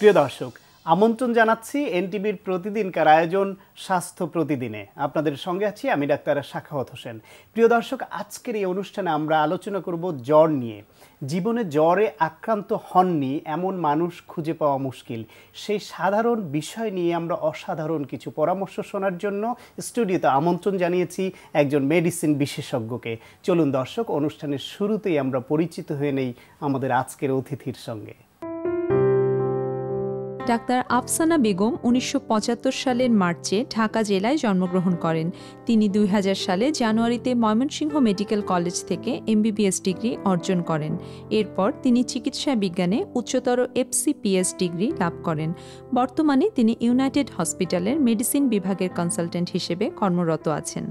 প্রিয় দর্শক, আমন্ত্রণ জানাচ্ছি এনটিভির প্রতিদিনকার আয়োজন স্বাস্থ্য প্রতিদিনে। আপনাদের সঙ্গে আছি আমি ডাক্তার সাখাওয়াত হোসেন। প্রিয় দর্শক, আজকের এই অনুষ্ঠানে আমরা আলোচনা করব জ্বর নিয়ে। জীবনে জ্বরে আক্রান্ত হননি এমন মানুষ খুঁজে পাওয়া মুশকিল। সেই সাধারণ বিষয় নিয়ে আমরা অসাধারণ কিছু পরামর্শ শোনার জন্য স্টুডিওতে আমন্ত্রণ জানিয়েছি একজন মেডিসিন বিশেষজ্ঞকে। চলুন দর্শক, অনুষ্ঠানের শুরুতেই আমরা পরিচিত হয়ে নেই আমাদের আজকের অতিথির সঙ্গে। ডাক্তার আফসানা বেগম ১৯৭৫ সালের মার্চে ঢাকা জেলায় জন্মগ্রহণ করেন। তিনি ২০০০ সালে জানুয়ারিতে ময়মনসিংহ মেডিকেল কলেজ থেকে এমবিবিএস ডিগ্রি অর্জন করেন। এরপর তিনি চিকিৎসা বিজ্ঞানে উচ্চতর এফসিপিএস ডিগ্রি লাভ করেন। বর্তমানে তিনি ইউনাইটেড হসপিটালের মেডিসিন বিভাগের কনসালটেন্ট হিসেবে কর্মরত আছেন।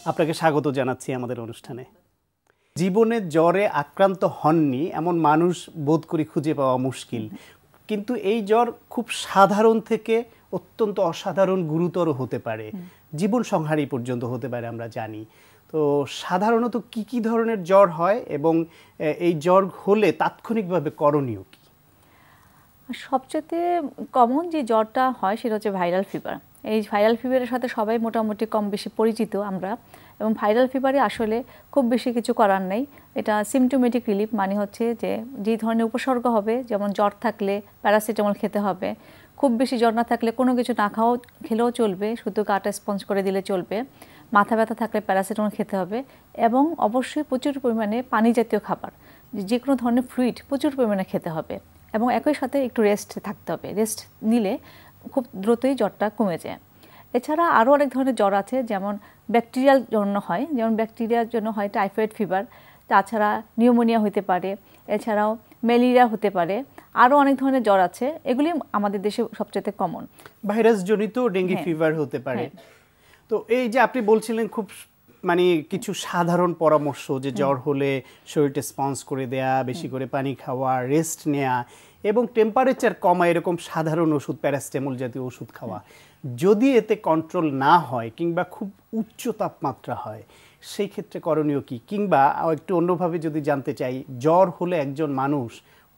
আপনাকে স্বাগত জানাচ্ছি আমাদের অনুষ্ঠানে। জীবনে জ্বরে আক্রান্ত হননি এমন মানুষ বোধ করি খুঁজে পাওয়া মুশকিল, কিন্তু এই জ্বর খুব সাধারণ থেকে অত্যন্ত অসাধারণ গুরুতর হতে পারে, জীবন সংহারী পর্যন্ত হতে পারে আমরা জানি। তো সাধারণত কি কি ধরনের জ্বর হয় এবং এই জ্বর হলে তাৎক্ষণিকভাবে করণীয় কি? সবচেয়ে কমন যে জ্বরটা হয় সেটা হচ্ছে ভাইরাল ফিভার। এই ভাইরাল ফিভারের সাথে সবাই মোটামুটি কম বেশি পরিচিত আমরা, এবং ভাইরাল ফিভারে আসলে খুব বেশি কিছু করার নেই। এটা সিমটোমেটিক রিলিফ, মানে হচ্ছে যে ধরনের উপসর্গ হবে, যেমন জ্বর থাকলে প্যারাসিটামল খেতে হবে, খুব বেশি জ্বর না থাকলে কোনো কিছু না খেলেও চলবে, শুধু গাটা স্পঞ্জ করে দিলে চলবে, মাথা ব্যথা থাকলে প্যারাসিটামল খেতে হবে, এবং অবশ্যই প্রচুর পরিমাণে পানি জাতীয় খাবার, যে কোনো ধরনের ফ্লুইড প্রচুর পরিমাণে খেতে হবে, এবং একই সাথে একটু রেস্ট থাকতে হবে। রেস্ট নিলে খুব দ্রুতই জ্বরটা কমে যায়। এছাড়া আরও অনেক ধরনের জ্বর আছে, যেমন ব্যাকটেরিয়াল জন্য হয়, যেমন ব্যাকটেরিয়ার জন্য হয় টাইফয়েড ফিভার, তাছাড়া নিউমোনিয়া হতে পারে, এছাড়াও ম্যালেরিয়া হতে পারে, আরও অনেক ধরনের জ্বর আছে। এগুলি আমাদের দেশে সবচেয়ে কমন। ভাইরাস জনিত ডেঙ্গি ফিভার হতে পারে। তো এই যে আপনি বলছিলেন খুব মানে কিছু সাধারণ পরামর্শ, যে জ্বর হলে শরীরটা স্পঞ্জ করে দেয়া, বেশি করে পানি খাওয়া, রেস্ট নেওয়া এবং টেম্পারেচার কমা, এরকম সাধারণ ওষুধ, প্যারাসিটামল জাতীয় ওষুধ খাওয়া। যদি এতে কন্ট্রোল না হয় কিংবা খুব উচ্চ তাপমাত্রা হয়, সেই ক্ষেত্রে করণীয় কি? কিংবা একটু অন্যভাবে যদি জানতে চাই, জ্বর হলে একজন মানুষ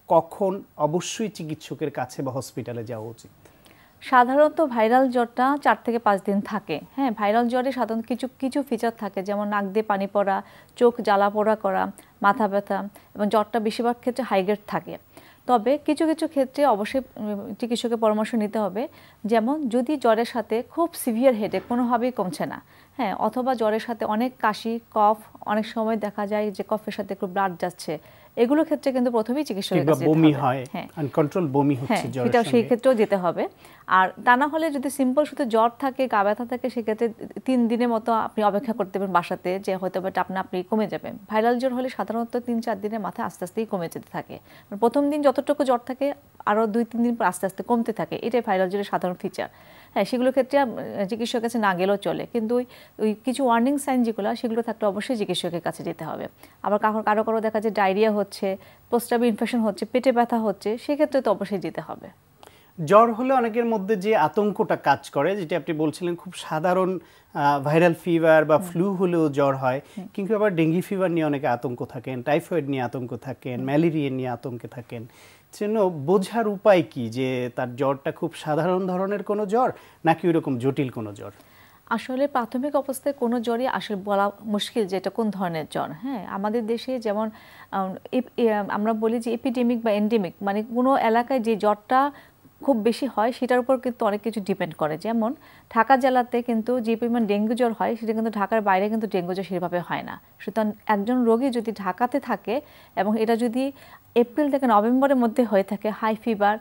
কখন অবশ্যই চিকিৎসকের কাছে বা হসপিটালে যাওয়া উচিত? সাধারণত ভাইরাল জ্বরটা 4 থেকে 5 দিন থাকে। হ্যাঁ, ভাইরাল জ্বরে সাধারণত কিছু ফিচার থাকে, যেমন নাক দিয়ে পানি পড়া, চোখ জ্বালা পোড়া করা, মাথা ব্যথা, এবং জ্বরটা বেশিরভাগ ক্ষেত্রে হাইগ্রেড থাকে। তবে কিছু কিছু ক্ষেত্রে অবশ্যই চিকিৎসকের পরামর্শ নিতে হবে, যেমন যদি জ্বরের সাথে খুব সিভিয়ার হেডেক, কোনোভাবেই কমছে না, হ্যাঁ, অথবা জ্বরের সাথে অনেক কাশি, কফ, অনেক সময় দেখা যায় যে কফের সাথে একটু ব্লাড যাচ্ছে, এগুলোর ক্ষেত্রে কিন্তু প্রথমেই চিকিৎসকের কাছে বমি হয়, আনকন্ট্রোল বমি হচ্ছে, সেটা সেই ক্ষেত্রেও যেতে হবে। আর তা না হলে যদি সিম্পল শুধু জ্বর থাকে, গা ব্যথা থাকে, সেক্ষেত্রে 3 দিনের মতো আপনি অপেক্ষা করতে পারেন বাসাতে, যে হয়তো এটা আপনি কমে যাবে। ভাইরাল জ্বর হলে সাধারণত 3-4 দিনের মাথায় আস্তে আস্তেই কমে যেতে থাকে। প্রথম দিন যতটুকু জ্বর থাকে আরও 2-3 দিন পর আস্তে আস্তে কমতে থাকে। এটাই ভাইরাল জ্বরের সাধারণ ফিচার। হ্যাঁ, সেগুলোর ক্ষেত্রে চিকিৎসকের কাছে না গেলেও চলে, কিন্তু ওই কিছু ওয়ার্নিং সাইন যেগুলো, সেগুলো থাকলে অবশ্যই চিকিৎসকের কাছে যেতে হবে। আবার কারো দেখা যায় ডায়রিয়া হচ্ছে, প্রস্রাবে ইনফেকশন হচ্ছে, পেটে ব্যথা হচ্ছে, সেক্ষেত্রে তো অবশ্যই যেতে হবে। জ্বর হলে অনেকের মধ্যে যে আতঙ্কটা কাজ করে, যেটা আপনি বলছিলেন খুব সাধারণ ভাইরাল ফিভার বা ফ্লু হলেও জ্বর হয়, কিন্তু আবার ডেঙ্গি ফিভার নিয়ে অনেকে আতঙ্ক থাকেন, টাইফয়েড নিয়ে আতঙ্ক থাকেন, ম্যালেরিয়া নিয়ে আতঙ্কে থাকেন। সেজন্য বোঝার উপায় কি যে তার জ্বরটা খুব সাধারণ ধরনের কোনো জ্বর নাকি ওইরকম জটিল কোনো জ্বর? আসলে প্রাথমিক অবস্থায় কোনো জ্বরই আসলে বলা মুশকিল যে এটা কোন ধরনের জ্বর। হ্যাঁ, আমাদের দেশে যেমন আমরা বলি যে এপিডেমিক বা এন্ডেমিক, মানে কোনো এলাকায় যে জ্বরটা খুব বেশি হয় সেটার উপর কিন্তু অনেক কিছু ডিপেন্ড করে। যেমন ঢাকা জেলাতে কিন্তু যে পরিমাণ ডেঙ্গু জ্বর হয়, সেটা কিন্তু ঢাকার বাইরে কিন্তু ডেঙ্গু জ্বর সেভাবে হয় না। সুতরাং একজন রোগী যদি ঢাকাতে থাকে এবং এটা যদি এপ্রিল থেকে নভেম্বরের মধ্যে হয়ে থাকে, হাই ফিভার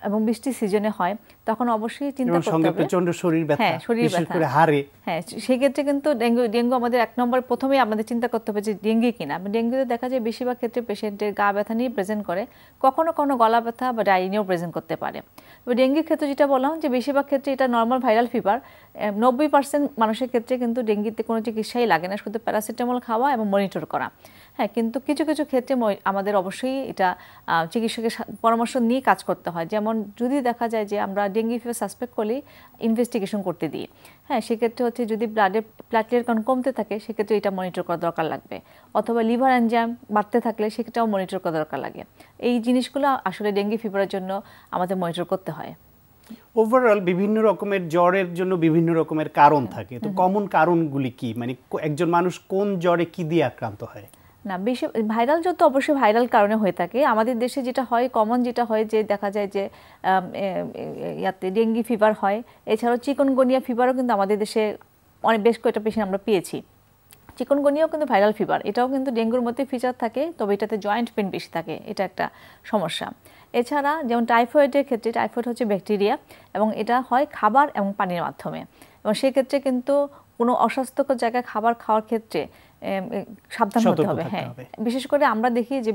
এবং বৃষ্টি সিজনে হয়, তখন অবশ্যই চিন্তা করতে হবে। প্রচন্ড শরীর ব্যথা, হ্যাঁ, শরীর ব্যথা, হ্যাঁ, সেক্ষেত্রে কিন্তু ডেঙ্গু আমাদের 1 নম্বর প্রথমেই আমাদের চিন্তা করতে হবে যে ডেঙ্গু কিনা। ডেঙ্গুতে দেখা যায় বেশিরভাগ ক্ষেত্রে পেশেন্টের গা ব্যথা নিয়ে প্রেজেন্ট করে, কখনো গলা ব্যথা বা ডায়রিয়া নিয়েও প্রেজেন্ট করতে পারে। তবে ডেঙ্গুর ক্ষেত্রে যেটা বললাম যে বেশিরভাগ ক্ষেত্রে এটা নর্মাল ভাইরাল ফিভার, 90% মানুষের ক্ষেত্রে কিন্তু ডেঙ্গিতে কোনো চিকিৎসাই লাগে না, শুধু প্যারাসিটামল খাওয়া এবং মনিটর করা। হ্যাঁ, কিন্তু কিছু কিছু ক্ষেত্রে আমাদের অবশ্যই এটা চিকিৎসকের পরামর্শ নিয়ে কাজ করতে হয়। যেমন যদি দেখা যায় যে আমরা ডেঙ্গি ফিভার সাসপেক্ট করলেই ইনভেস্টিগেশন করতে দিই। হ্যাঁ, সেক্ষেত্রে হচ্ছে যদি প্ল্যাটলেট কাউন্ট কমতে থাকে সেক্ষেত্রে এটা মনিটর করা দরকার লাগবে, অথবা লিভার এনজাইম বাড়তে থাকলে সেটাও মনিটর করা দরকার লাগে। এই জিনিসগুলো আসলে ডেঙ্গি ফিভারের জন্য আমাদের মনিটর করতে হয়। ওভারঅল বিভিন্ন রকমের জ্বরের জন্য বিভিন্ন রকমের কারণ থাকে, তো কমন কারণগুলি কি, মানে একজন মানুষ কোন জ্বরে কি দিয়ে আক্রান্ত হয়? না, বেশি ভাইরাল জ্বর তো অবশ্যই ভাইরাল কারণে হয়ে থাকে। আমাদের দেশে যেটা হয়, কমন যেটা হয়, যে দেখা যায় যে ইয়াতে ডেঙ্গি ফিভার হয়, এছাড়াও চিকনগুনিয়া ফিভারও কিন্তু আমাদের দেশে অনেক বেশ কয়েকটা পেশেন্ট আমরা পেয়েছি। চিকনগুনিয়াও কিন্তু ভাইরাল ফিভার, এটাও কিন্তু ডেঙ্গুর মধ্যে ফিচার থাকে, তবে এটাতে জয়েন্ট পেন বেশি থাকে, এটা একটা সমস্যা। এছাড়া যেমন টাইফয়েডের ক্ষেত্রে, টাইফয়েড হচ্ছে ব্যাকটেরিয়া এবং এটা হয় খাবার এবং পানির মাধ্যমে, এবং সেক্ষেত্রে কিন্তু কোনো অস্বাস্থ্যকর জায়গায় খাবার খাওয়ার ক্ষেত্রে সাবধান হতে হবে। হ্যাঁ, বিশেষ করে আমরা দেখি যে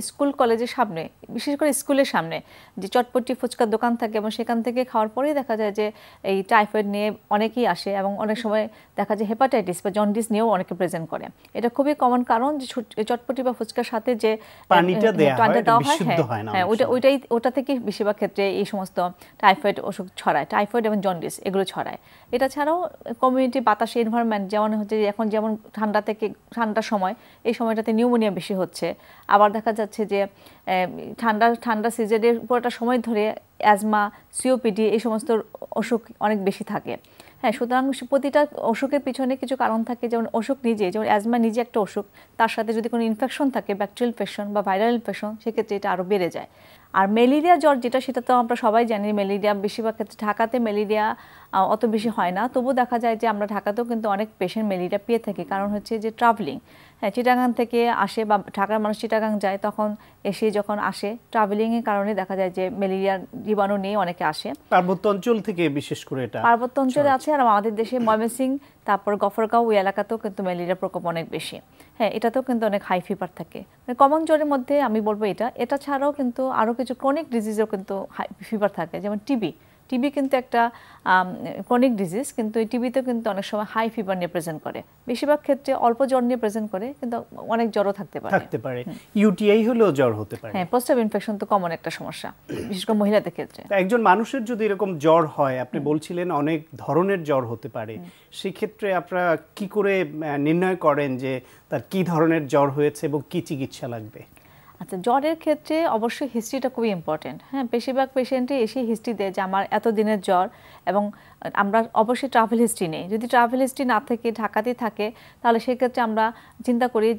স্কুল কলেজের সামনে, বিশেষ করে স্কুলের সামনে যে চটপটি ফুচকার দোকান থাকে, এবং সেখান থেকে খাওয়ার পরেই দেখা যায় যে এই টাইফয়েড নিয়ে অনেকেই আসে, এবং অনেক সময় দেখা যায় হেপাটাইটিস বা জন্ডিস নিয়েও অনেকে প্রেজেন্ট করে। এটা খুবই কমন কারণ, যে চটপটি বা ফুচকার সাথে যে পানিটা দেওয়া হয়, হ্যাঁ, ওটা থেকে বেশিরভাগ ক্ষেত্রে এই সমস্ত টাইফয়েড অসুখ ছড়ায়, টাইফয়েড এবং জন্ডিস এগুলো ছড়ায়। এটা ছাড়াও কমিউনিটি বাতাসে এনভায়রনমেন্ট, যেমন হচ্ছে এখন যেমন ঠান্ডার সময়, এই সময়টাতে নিউমোনিয়া বেশি হচ্ছে। আবার দেখা যাচ্ছে যে ঠান্ডা সিজনের পুরোটা সময় ধরে অ্যাজমা, সিওপিডি এই সমস্ত অসুখ অনেক বেশি থাকে। হ্যাঁ, সুতরাং প্রতিটা অসুখের পিছনে কিছু কারণ থাকে। যেমন অসুখ নিজে, যেমন অ্যাজমা নিজে একটা অসুখ, তার সাথে যদি কোনো ইনফেকশন থাকে, ব্যাকটেরিয়াল ইনফেকশন বা ভাইরাল ইনফেকশন, সেক্ষেত্রে এটা আরও বেড়ে যায়। আর ম্যালেরিয়া জ্বর যেটা, সেটা তো আমরা সবাই জানি, ম্যালেরিয়া বেশিরভাগ ক্ষেত্রে ঢাকাতে ম্যালেরিয়া অত বেশি হয় না, তবু দেখা যায় যে আমরা ঢাকাতেও কিন্তু অনেক পেশেন্ট ম্যালেরিয়া পেয়ে থাকি। কারণ হচ্ছে যে ট্রাভেলিং, হ্যাঁ, চিটাগাং থেকে আসে বা ঢাকার মানুষ চিটাগাং যায়, তখন এসে যখন আসে ট্রাভেলিংয়ের কারণে দেখা যায় যে ম্যালেরিয়ার জীবাণু নিয়ে অনেকে আসে পার্বত্য অঞ্চল থেকে, বিশেষ করে এটা পার্বত্য অঞ্চলে আছে। আর আমাদের দেশে ময়মনসিংহ, তারপর গফরগাঁও, ওই এলাকাতেও কিন্তু ম্যালেরিয়ার প্রকোপ অনেক বেশি। হ্যাঁ, এটাতেও কিন্তু অনেক হাই ফিভার থাকে। কমন জ্বরের মধ্যে আমি বলবো এটা ছাড়াও কিন্তু আরও কিছু ক্রনিক ডিজিজও কিন্তু হাই ফিভার থাকে, যেমন টিবি কিন্তু একটা ক্রনিক ডিজিজ, কিন্তু এই টিবিতেও কিন্তু অনেক সময় হাই ফিভার নিয়ে প্রেজেন্ট করে। বেশিরভাগ ক্ষেত্রে অল্প জ্বর নিয়ে প্রেজেন্ট করে, কিন্তু অনেক জ্বরও থাকতে পারে। ইউটিআই হলেও জ্বর হতে পারে। হ্যাঁ, প্রস্রাব ইনফেকশন তো কমন একটা সমস্যা, বিশেষ করে মহিলাদের ক্ষেত্রে। একজন মানুষের যদি এরকম জ্বর হয়, আপনি বলছিলেন অনেক ধরনের জ্বর হতে পারে, সেক্ষেত্রে আপনারা কি করে নির্ণয় করেন যে তার কি ধরনের জ্বর হয়েছে এবং কি চিকিৎসা লাগবে? আচ্ছা, জ্বরের ক্ষেত্রে অবশ্যই হিস্ট্রিটা খুবই ইম্পর্টেন্ট। হ্যাঁ, বেশিরভাগ পেশেন্টই এসে হিস্ট্রি দেয় যে আমার এত দিনের জ্বর, এবং আমরা অবশ্যই ট্রাভেল হিস্ট্রি নেই। যদি ট্রাভেল হিস্ট্রি না থাকে, ঢাকাতেই থাকে, তাহলে সেক্ষেত্রে আমরা চিন্তা করি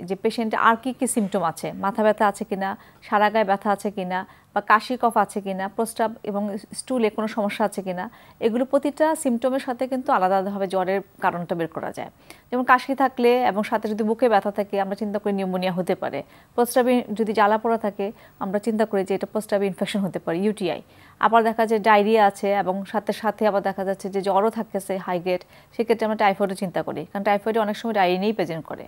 যে পেশেন্টের আর কি সিমটম আছে, মাথা ব্যথা আছে কিনা, সারা গায়ে ব্যথা আছে কিনা, বা কাশি কফ আছে কিনা, প্রস্রাব এবং স্টুলে কোনো সমস্যা আছে কিনা, এগুলো প্রতিটা সিমটমের সাথে কিন্তু আলাদা আলাদাভাবে জ্বরের কারণটা বের করা যায়। যেমন কাশি থাকলে এবং সাথে যদি বুকে ব্যথা থাকে, আমরা চিন্তা করি নিউমোনিয়া হতে পারে। প্রস্রাবে যদি জ্বালা পোড়া থাকে, আমরা চিন্তা করি যে এটা প্রস্রাবে ইনফেকশন হতে পারে, ইউটিআই। আবার দেখা যায় ডায়রিয়া আছে, এবং সাথে আবার দেখা যাচ্ছে যে জ্বরও থাকতেছে হাই গ্রেড, সেক্ষেত্রে আমরা টাইফয়েডও চিন্তা করি, কারণ টাইফয়েডে অনেক সময় ডায়রিয়া নিয়েই প্রেজেন্ট করে।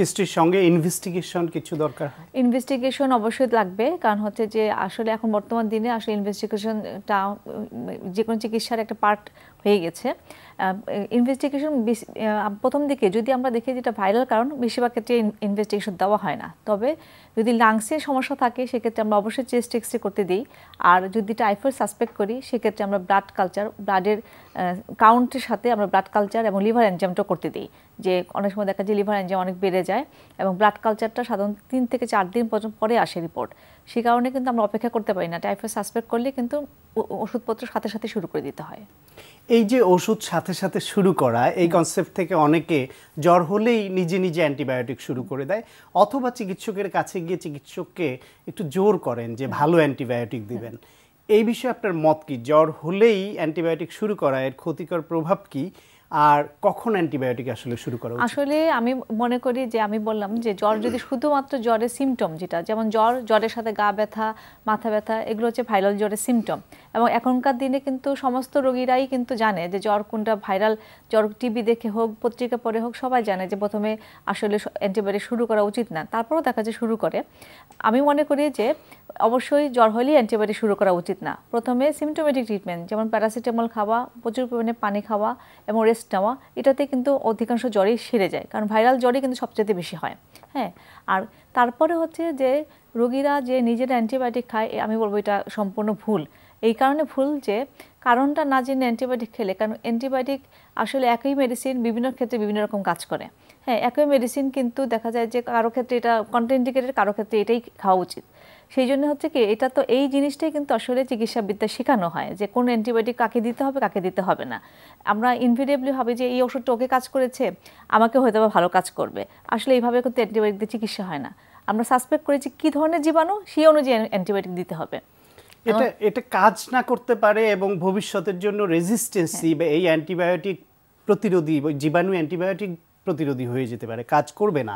হিস্ট্রির সঙ্গে ইনভেস্টিগেশন কিছু দরকার? ইনভেস্টিগেশন অবশ্যই লাগবে, কারণ হচ্ছে যে আসলে এখন বর্তমান দিনে আসলে ইনভেস্টিগেশনটা যে কোনো চিকিৎসার একটা পার্ট হয়ে গেছে। ইনভেস্টিগেশন প্রথম দিকে যদি আমরা দেখি যেটা ভাইরাল কারণ, বেশিরভাগ ক্ষেত্রে ইনভেস্টিগেশন দেওয়া হয় না। তবে যদি লাংসের সমস্যা থাকে, সেক্ষেত্রে আমরা অবশ্যই চেস্ট এক্সরে করতে দিই। আর যদি টাইফয়েড সাসপেক্ট করি, সেক্ষেত্রে আমরা ব্লাড কালচার, ব্লাডের কাউন্টের সাথে আমরা ব্লাড কালচার এবং লিভার এনজাইমটাও করতে দিই। যে অনেক সময় দেখা যায় লিভার এনজাইম অনেক বেড়ে যায়, এবং ব্লাড কালচারটা সাধারণত 3 থেকে 4 দিন পর্যন্ত পরে আসে রিপোর্ট। সেই কারণে কিন্তু আমরা অপেক্ষা করতে পারি না, টাইফয়েড সাসপেক্ট করলে কিন্তু ওষুধপত্র সাথে সাথে শুরু করে দিতে হয়। এই যে ওষুধ সাথে সাথে শুরু করা, এই কনসেপ্ট থেকে অনেকে জ্বর হলেই নিজে অ্যান্টিবায়োটিক শুরু করে দেয়, অথবা চিকিৎসকের কাছে গিয়ে চিকিৎসককে একটু জোর করেন যে ভালো অ্যান্টিবায়োটিক দিবেন। এই বিষয়ে আপনার মত কি? জ্বর হলেই অ্যান্টিবায়োটিক শুরু করা, এর ক্ষতিকর প্রভাব কি, আর কখন অ্যান্টিবায়োটিক আসলে শুরু করা উচিত? আসলে আমি মনে করি যে আমি বললাম যে জ্বর যদি শুধুমাত্র জ্বরের সিমটম, যেটা যেমন জ্বরের সাথে গা ব্যথা, মাথা ব্যথা, এগুলো হচ্ছে ভাইরাল জ্বরের সিমটম। এবং এখনকার দিনে কিন্তু সমস্ত রোগীরাই কিন্তু জানে যে জ্বর কোনটা ভাইরাল জ্বর। টিভি দেখে হোক, পত্রিকা পড়ে হোক, সবাই জানে যে প্রথমে আসলে অ্যান্টিবায়োটিক শুরু করা উচিত না, তারপরেও দেখা যায় শুরু করে। আমি মনে করি যে অবশ্যই জ্বর হলেই অ্যান্টিবায়োটিক শুরু করা উচিত না। প্রথমে সিমটোমেটিক ট্রিটমেন্ট, যেমন প্যারাসিটামল খাওয়া, প্রচুর পরিমাণে পানি খাওয়া এবং রেস্ট নেওয়া, এটাতে কিন্তু অধিকাংশ জ্বরই সেরে যায়, কারণ ভাইরাল জ্বরই কিন্তু সবচেয়ে বেশি হয়। হ্যাঁ, আর তারপরে হচ্ছে যে রোগীরা যে নিজেরা অ্যান্টিবায়োটিক খায়, আমি বলবো এটা সম্পূর্ণ ভুল। এই কারণে ভুল যে কারণটা না জেনে অ্যান্টিবায়োটিক খেলে, কারণ অ্যান্টিবায়োটিক আসলে একই মেডিসিন বিভিন্ন ক্ষেত্রে বিভিন্ন রকম কাজ করে। হ্যাঁ, একই মেডিসিন কিন্তু দেখা যায় যে কারো ক্ষেত্রে এটা কন্ট্রাইন্ডিকেটেড, কারো ক্ষেত্রে এটাই খাওয়া উচিত। সেই জন্য হচ্ছে কি, এটা তো এই জিনিসটাই কিন্তু আসলে চিকিৎসাবিদ্যা শেখানো হয় যে কোন অ্যান্টিবায়োটিক কাকে দিতে হবে, কাকে দিতে হবে না। আমরা ইনভিডেবলি হবে যে এই ওষুধটা ওকে কাজ করেছে, আমাকে হয়তো বা ভালো কাজ করবে। আসলে এইভাবে কিন্তু অ্যান্টিবায়োটিক দিয়ে চিকিৎসা হয় না। আমরা সাসপেক্ট করেছি কী ধরনের জীবাণু, সেই অনুযায়ী অ্যান্টিবায়োটিক দিতে হবে। এটা কাজ না করতে পারে এবং ভবিষ্যতের জন্য রেজিস্ট্যান্সি বা এই অ্যান্টিবায়োটিক প্রতিরোধী জীবাণু অ্যান্টিবায়োটিক প্রতিরোধী হয়ে যেতে পারে, কাজ করবে না।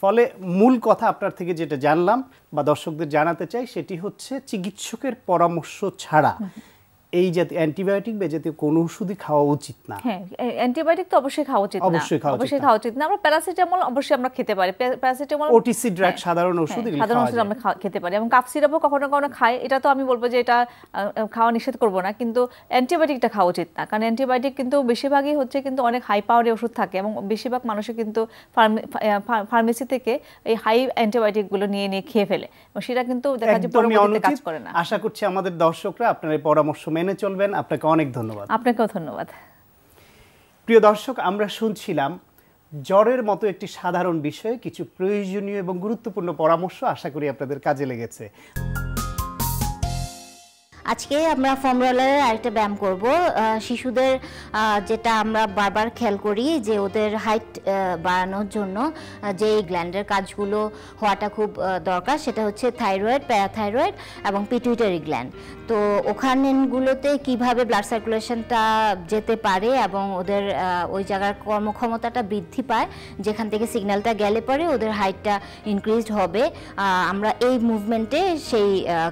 ফলে মূল কথা আপনার থেকে যেটা জানলাম বা দর্শকদের জানাতে চাই সেটি হচ্ছে চিকিৎসকের পরামর্শ ছাড়া এই জাতীয় অ্যান্টিবায়োটিক বা জাতীয় কোনো ওষুধই খাওয়া উচিত না। হ্যাঁ, অ্যান্টিবায়োটিক তো অবশ্যই খাওয়া উচিত না, অবশ্যই খাওয়া উচিত না। আমরা প্যারাসিটামল অবশ্যই আমরা খেতে পারি, প্যারাসিটামল ওটিসি ড্রাগ সাধারণ ওষুধ আমরা খেতে পারি, এবং কাফ সিরাপও কখনো কখনো খাই। এটা তো আমি বলবো যে এটা খাওয়া নিষেধ করবো না, কিন্তু অ্যান্টিবায়োটিকটা খাওয়া উচিত না। কারণ অ্যান্টিবায়োটিক কিন্তু বেশিরভাগই হচ্ছে কিন্তু অনেক হাই পাওয়ারের ওষুধ থাকে, এবং বেশিরভাগ মানুষই কিন্তু ফার্মেসি থেকে এই হাই অ্যান্টিবায়োটিকগুলো নিয়ে খেয়ে ফেলে, এবং সেটা কিন্তু দেখা যায় পরবর্তীতে কাজ করে না। আশা করছি আমাদের দর্শকরা আপনার এই পরামর্শ মেনে চলবেন। আপনাকে অনেক ধন্যবাদ। আপনাকেও ধন্যবাদ। প্রিয় দর্শক, আমরা শুনছিলাম জ্বরের মতো একটি সাধারণ বিষয়ে কিছু প্রয়োজনীয় এবং গুরুত্বপূর্ণ পরামর্শ। আশা করি আপনাদের কাজে লেগেছে। আজকে আমরা ফোম রোলারের আরেকটা ব্যায়াম করব। শিশুদের যেটা আমরা বারবার খেয়াল করি যে ওদের হাইট বাড়ানোর জন্য যে গ্ল্যান্ডের কাজগুলো হওয়াটা খুব দরকার, সেটা হচ্ছে থাইরয়েড, প্যারাথাইরয়েড এবং পিটুইটারি গ্ল্যান্ড। তো ওখানেগুলোতে কিভাবে ব্লাড সার্কুলেশনটা যেতে পারে এবং ওদের ওই জায়গার কর্মক্ষমতাটা বৃদ্ধি পায়, যেখান থেকে সিগন্যালটা গেলে পরে ওদের হাইটটা ইনক্রিজড হবে। আমরা এই মুভমেন্টে সেই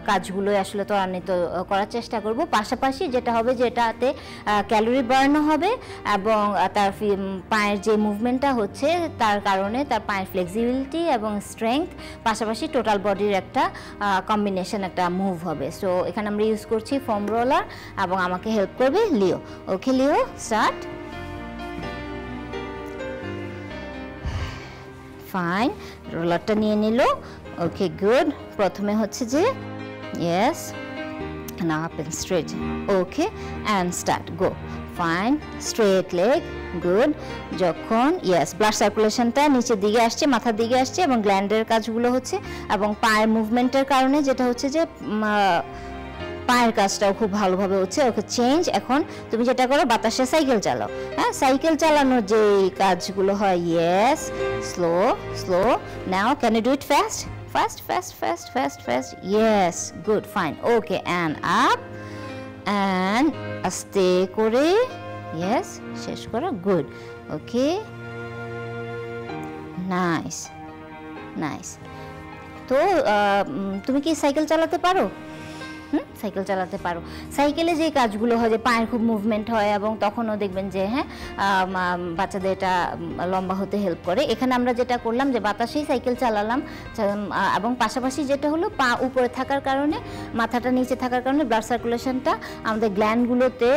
কাজগুলোই আসলে ত্বরান্বিত করার চেষ্টা করব। পাশাপাশি যেটা হবে যে এটাতে ক্যালোরি বার্নও হবে, এবং তার পায়ের যে মুভমেন্টটা হচ্ছে তার কারণে তার পায়ের ফ্লেক্সিবিলিটি এবং স্ট্রেংথ, পাশাপাশি টোটাল বডির একটা কম্বিনেশন, একটা মুভ হবে। সো এখানে আমরা ইউজ করছি ফোম রোলার, এবং আমাকে হেল্প করবে লিও। ওকে লিও, স্টার্ট। ফাইন, রোলারটা নিয়ে নিল। ওকে, গুড। প্রথমে হচ্ছে যে yes, and up and straight. Okay, and start. Go. Fine. Straight leg. Good. যখন yes, blood circulationটা নিচের দিকে আসছে, মাথার দিকে আসছে, এবং গ্ল্যান্ডের কাজগুলো হচ্ছে, এবং পায়ের মুভমেন্টের কারণে যেটা হচ্ছে যে পায়ের কাজটাও খুব ভালোভাবে হচ্ছে। ওকে, চেঞ্জ। এখন তুমি যেটা করো, বাতাসে সাইকেল চালাও। হ্যাঁ, সাইকেল চালানোর যে কাজগুলো হয়, yes, slow slow. Now can you do it fast? Fast, fast, fast, fast, fast. Yes, good, fine. Okay, and up and aste kore. Yes, shesh koro. Good. Okay. Nice, nice. তো তুমি কি cycle চালাতে পারো? Cycle চালাতে পারো। সাইকেলে যে কাজগুলো হয়, যে পায়ের খুব মুভমেন্ট হয়, এবং তখনও দেখবেন যে হ্যাঁ বাচ্চাদের এটা লম্বা হতে হেল্প করে। এখানে আমরা যেটা করলাম যে বাতাসেই সাইকেল চালালাম, এবং পাশাপাশি যেটা হলো পা উপরে থাকার কারণে, মাথাটা নিচে থাকার কারণে ব্লাড সার্কুলেশনটা আমাদের গ্ল্যান্ডগুলোতে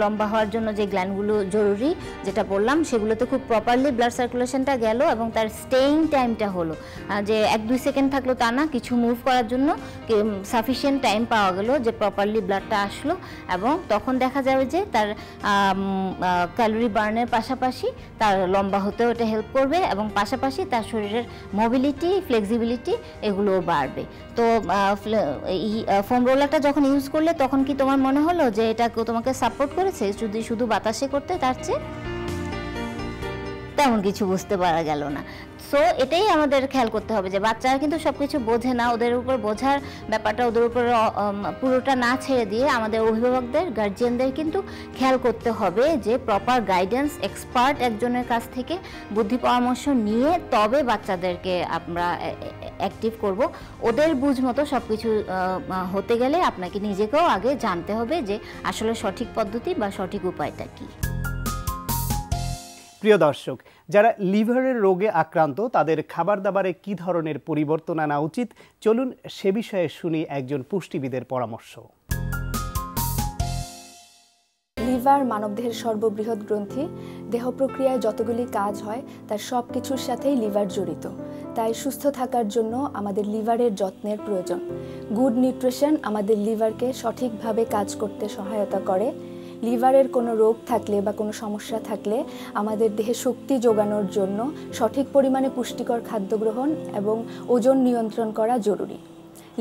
লম্বা হওয়ার জন্য যে গ্ল্যান্ডগুলো জরুরি যেটা বললাম, সেগুলোতে খুব প্রপারলি ব্লাড সার্কুলেশনটা গেল, এবং তার স্টেইং টাইমটা হলো যে 1-2 সেকেন্ড থাকলো তা না, কিছু মুভ করার জন্য সাফিসিয়েন্ট টাইম পাওয়া গেল, যে প্রপারলি ব্লাডটা আসলো, এবং তখন দেখা যাবে যে তার ক্যালোরি বার্নের পাশাপাশি তার লম্বা হতেও এটা হেল্প করবে, এবং পাশাপাশি তার শরীরের মোবিলিটি, ফ্লেক্সিবিলিটি এগুলোও বাড়বে। তো এই ফোম রোলারটা যখন ইউজ করলে, তখন কি তোমার মনে হলো যে এটা তোমাকে সাপোর্ট করেছে? যদি শুধু বাতাসে করতে, তার চেয়ে তেমন কিছু বুঝতে পারা গেল না। সো এটাই আমাদের খেয়াল করতে হবে যে বাচ্চারা কিন্তু সব কিছু বোঝে না, ওদের উপর বোঝার ব্যাপারটা ওদের উপর পুরোটা না ছেড়ে দিয়ে আমাদের অভিভাবকদের, গার্জিয়ানদের কিন্তু খেয়াল করতে হবে যে প্রপার গাইডেন্স, এক্সপার্ট একজনের কাছ থেকে বুদ্ধি পরামর্শ নিয়ে তবে বাচ্চাদেরকে আমরা অ্যাক্টিভ করব। ওদের বুঝ মতো সব কিছু হতে গেলে আপনাকে নিজেকেও আগে জানতে হবে যে আসলে সঠিক পদ্ধতি বা সঠিক উপায়টা কী। প্রিয় দর্শক, যারা লিভারের রোগে আক্রান্ত, তাদের খাবার দাবারে কী ধরনের পরিবর্তন আনা উচিত, চলুন সে বিষয়ে শুনি একজন পুষ্টিবিদের পরামর্শ। লিভার মানবদেহের সর্ববৃহৎ গ্রন্থি। দেহ প্রক্রিয়ায় যতগুলি কাজ হয় তার সব কিছুর সাথেই লিভার জড়িত। তাই সুস্থ থাকার জন্য আমাদের লিভারের যত্নের প্রয়োজন। গুড নিউট্রিশন আমাদের লিভারকে সঠিকভাবে কাজ করতে সহায়তা করে। লিভারের কোনো রোগ থাকলে বা কোনো সমস্যা থাকলে আমাদের দেহে শক্তি যোগানোর জন্য সঠিক পরিমাণে পুষ্টিকর খাদ্য গ্রহণ এবং ওজন নিয়ন্ত্রণ করা জরুরি।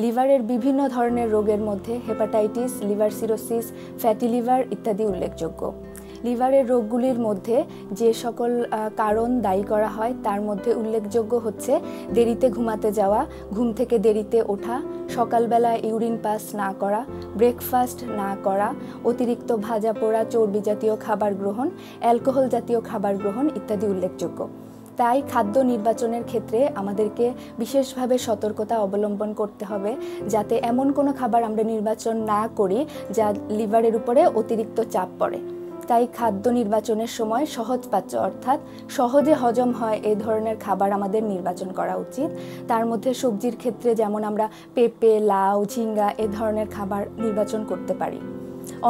লিভারের বিভিন্ন ধরনের রোগের মধ্যে hepatitis, liver cirrhosis, fatty liver ইত্যাদি উল্লেখযোগ্য। লিভারের রোগগুলির মধ্যে যে সকল কারণ দায়ী করা হয় তার মধ্যে উল্লেখযোগ্য হচ্ছে দেরিতে ঘুমাতে যাওয়া, ঘুম থেকে দেরিতে ওঠা, সকালবেলা ইউরিন পাস না করা, ব্রেকফাস্ট না করা, অতিরিক্ত ভাজা পোড়া চর্বি জাতীয় খাবার গ্রহণ, অ্যালকোহল জাতীয় খাবার গ্রহণ ইত্যাদি উল্লেখযোগ্য। তাই খাদ্য নির্বাচনের ক্ষেত্রে আমাদেরকে বিশেষভাবে সতর্কতা অবলম্বন করতে হবে যাতে এমন কোনো খাবার আমরা নির্বাচন না করি যা লিভারের উপরে অতিরিক্ত চাপ পড়ে। তাই খাদ্য নির্বাচনের সময় সহজপাচ্য অর্থাৎ সহজে হজম হয় এই ধরনের খাবার আমাদের নির্বাচন করা উচিত। তার মধ্যে সবজির ক্ষেত্রে যেমন আমরা পেঁপে, লাউ, ঝিঙ্গা এ ধরনের খাবার নির্বাচন করতে পারি।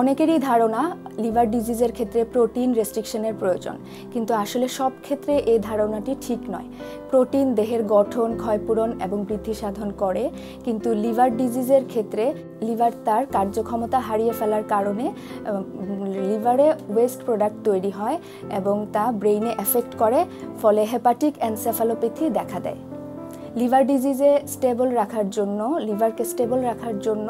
অনেকেরই ধারণা লিভার ডিজিজের ক্ষেত্রে প্রোটিন রেস্ট্রিকশনের প্রয়োজন, কিন্তু আসলে সব ক্ষেত্রে এই ধারণাটি ঠিক নয়। প্রোটিন দেহের গঠন, ক্ষয়পূরণ এবং বৃদ্ধি সাধন করে, কিন্তু লিভার ডিজিজের ক্ষেত্রে লিভার তার কার্যক্ষমতা হারিয়ে ফেলার কারণে লিভারে ওয়েস্ট প্রোডাক্ট তৈরি হয় এবং তা ব্রেইনে এফেক্ট করে, ফলে হেপাটিক এনসেফালোপ্যাথি দেখা দেয়। লিভার ডিজিজে লিভারকে স্টেবল রাখার জন্য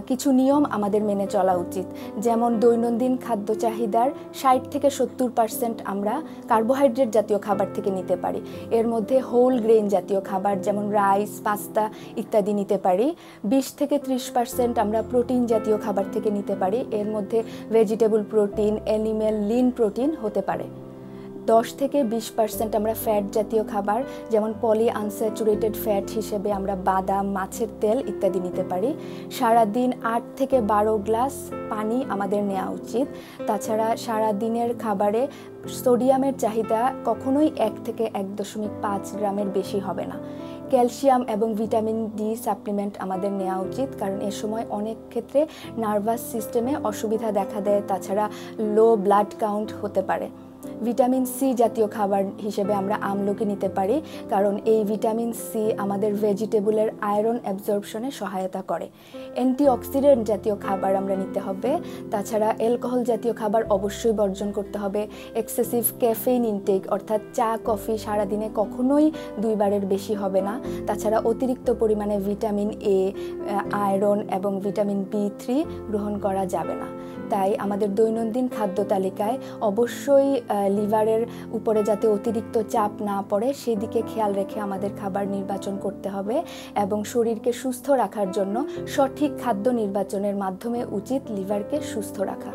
কিছু নিয়ম আমাদের মেনে চলা উচিত। যেমন দৈনন্দিন খাদ্য চাহিদার 60 থেকে 70% আমরা কার্বোহাইড্রেট জাতীয় খাবার থেকে নিতে পারি। এর মধ্যে হোল গ্রেইন জাতীয় খাবার যেমন রাইস, পাস্তা ইত্যাদি নিতে পারি। 20 থেকে 30% আমরা প্রোটিন জাতীয় খাবার থেকে নিতে পারি। এর মধ্যে vegetable protein, animal Lin protein হতে পারে। 10 থেকে 20% আমরা ফ্যাট জাতীয় খাবার যেমন পলি আনস্যাচুরেটেড ফ্যাট হিসেবে আমরা বাদাম, মাছের তেল ইত্যাদি নিতে পারি। সারাদিন 8 থেকে 12 গ্লাস পানি আমাদের নেওয়া উচিত। তাছাড়া সারাদিনের খাবারে সোডিয়ামের চাহিদা কখনোই 1 থেকে 1.5 গ্রামের বেশি হবে না। ক্যালসিয়াম এবং ভিটামিন ডি সাপ্লিমেন্ট আমাদের নেওয়া উচিত, কারণ এ সময় অনেক ক্ষেত্রে নার্ভাস সিস্টেমে অসুবিধা দেখা দেয়। তাছাড়া লো ব্লাড কাউন্ট হতে পারে। ভিটামিন সি জাতীয় খাবার হিসেবে আমরা আমলকি নিতে পারি, কারণ এই ভিটামিন সি আমাদের ভেজিটেবলের আয়রন অ্যাবজর্পশনে সহায়তা করে। অ্যান্টিঅক্সিডেন্ট জাতীয় খাবার আমরা নিতে হবে। তাছাড়া অ্যালকোহল জাতীয় খাবার অবশ্যই বর্জন করতে হবে। এক্সেসিভ ক্যাফেইন ইনটেক অর্থাৎ চা, কফি সারাদিনে কখনোই 2 বারের বেশি হবে না। তাছাড়া অতিরিক্ত পরিমাণে ভিটামিন এ, আয়রন এবং ভিটামিন B3 গ্রহণ করা যাবে না। তাই আমাদের দৈনন্দিন খাদ্য তালিকায় অবশ্যই লিভারের উপরে যাতে অতিরিক্ত চাপ না পড়ে সেদিকে খেয়াল রেখে আমাদের খাবার নির্বাচন করতে হবে এবং শরীরকে সুস্থ রাখার জন্য সঠিক খাদ্য নির্বাচনের মাধ্যমে উচিত লিভারকে সুস্থ রাখা।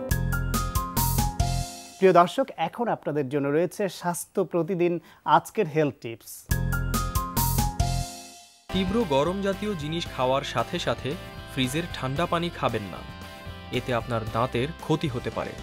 প্রিয় দর্শক, এখন আপনাদের জন্য রয়েছে স্বাস্থ্য প্রতিদিন আজকের হেলথ টিপস। তীব্র গরম জাতীয় জিনিস খাওয়ার সাথে সাথে ফ্রিজের ঠান্ডা পানি খাবেন না, এতে আপনার দাঁতের ক্ষতি হতে পারে।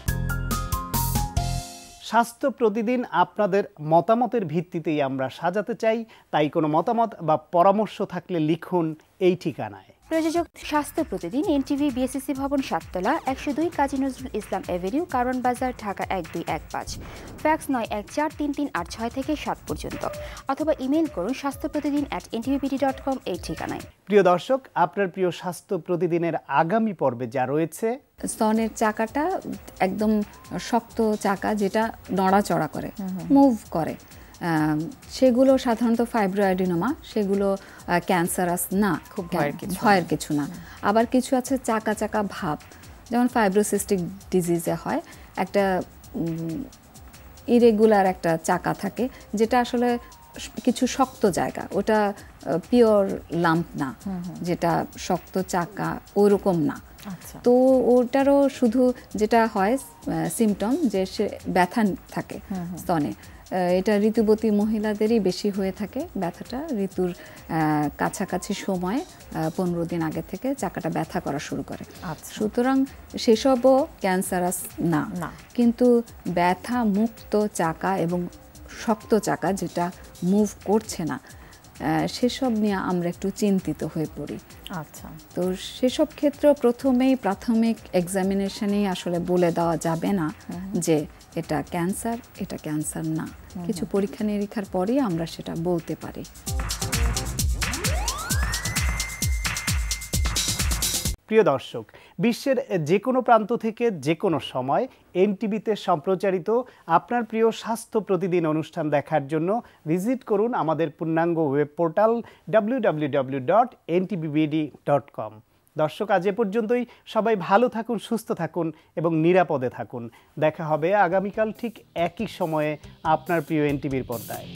স্বাস্থ্য প্রতিদিন আপনাদের মতামতের ভিত্তিতেই আমরা সাজাতে চাই, তাই কোনো মতামত বা পরামর্শ থাকলে লিখুন এই ঠিকানায়। প্রযোজক স্বাস্থ্য প্রতিদিন, এনটিভি, বিএসসি ভবন, 7 তলা, 102 কাজী নজরুল ইসলাম এভিনিউ, কারণ বাজার, ঢাকা 1215। ফ্যাক্স 914338 থেকে 7 পর্যন্ত, অথবা ইমেল করুন স্বাস্থ্যপ্রতিদিন@ntvpd.com এই ঠিকানায়। প্রিয় দর্শক, আপনার প্রিয় স্বাস্থ্য প্রতিদিনের আগামী পর্বে যা রয়েছে, স্তনের চাকাটা একদম শক্ত চাকা যেটা নড়াচড়া করে, মুভ করে, সেগুলো সাধারণত ফাইব্রোঅ্যাডিনোমা, সেগুলো ক্যান্সারাস না, খুব ভয়ের কিছু না। আবার কিছু আছে চাকা চাকা ভাব, যেমন ফাইব্রোসিস্টিক ডিজিজে হয়, একটা ইরেগুলার একটা চাকা থাকে যেটা আসলে কিছু শক্ত জায়গা, ওটা পিওর লাম্প না, যেটা শক্ত চাকা ওরকম না। তো ওটারও শুধু যেটা হয় সিমটম যে সে ব্যথা থাকে স্তনে। এটা ঋতুবতী মহিলাদেরই বেশি হয়ে থাকে ব্যথাটা। ঋতুর কাছাকাছি সময় 15 দিন আগে থেকে চাকাটা ব্যথা করা শুরু করে। সুতরাং সেসবও ক্যান্সারাস না, কিন্তু ব্যথা মুক্ত চাকা এবং শক্ত চাকা যেটা মুভ করছে না, সেসব নিয়ে আমরা একটু চিন্তিত হয়ে পড়ি। আচ্ছা, তো সেসব ক্ষেত্রে প্রথমেই প্রাথমিক এক্সামিনেশনেই আসলে বলে দেওয়া যাবে না যে এটা ক্যান্সার, এটা ক্যান্সার না। কিছু পরীক্ষা নিরীক্ষার পরেই আমরা সেটা বলতে পারি। প্রিয় দর্শক, বিশ্বের যে কোনো প্রান্ত থেকে যে কোনো সময় এনটিভিতে সম্প্রচারিত আপনার প্রিয় স্বাস্থ্য প্রতিদিন অনুষ্ঠান দেখার জন্য ভিজিট করুন আমাদের পূর্ণাঙ্গ ওয়েব পোর্টাল www.ntvbd.com। দর্শক, আজ এ পর্যন্তই। সবাই ভালো থাকুন, সুস্থ থাকুন এবং নিরাপদে থাকুন। দেখা হবে আগামীকাল ঠিক একই সময়ে আপনার প্রিয় এনটিভির পর্দায়।